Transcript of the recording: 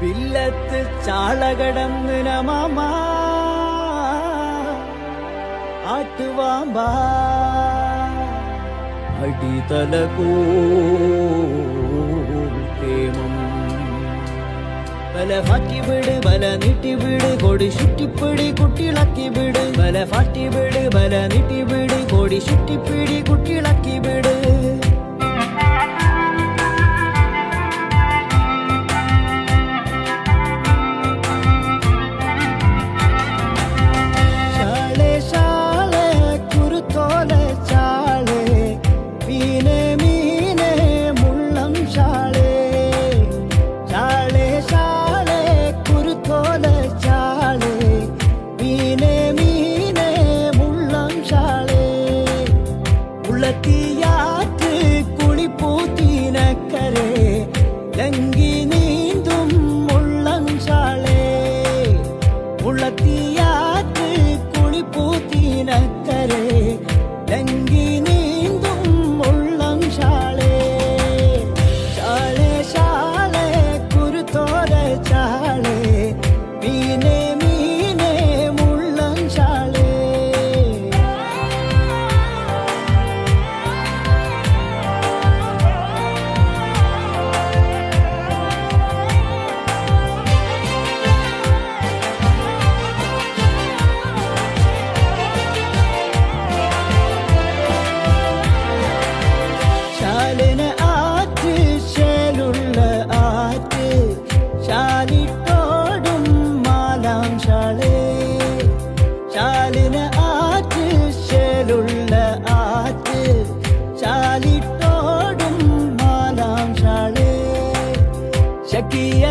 വില്ലത്ത് ചാളകടന്ന് മാമാ ആട്ടുവാമ്പാ അടിതലകൂമം ബല ഫാറ്റി വിട് ബല നീട്ടി വിട് കൊടി ചുറ്റിപ്പിടി കുട്ടിളക്കി വിട് ബല ഫാറ്റി വിട് ബല നീട്ടി വിട് കൊടി ചുറ്റിപ്പിടി കുട്ടിളക്കി വിട് തീയാറ്റ് കുളിപ്പൂത്തീനക്കരെ ലങ്കി നീന്തും മുള്ളം ചാളേ മുള്ളത്തീയാറ്റ് കുളിപ്പൂത്തീനക്കരെ ലങ്കി നീന്തും മുള്ളം ചാളേ ചാളേ ചാളേ കുരുത്തോര ചാളേ മീനെ മീനെ മുള്ളം ചാളേ ചാലിട്ടോടും മാലാം ചാളേ ചാലിന് ആറ്റ് ശേലുള്ള ആറ്റ് ചാലിട്ടോടും മാലാം ചാളേ ശക്കിയ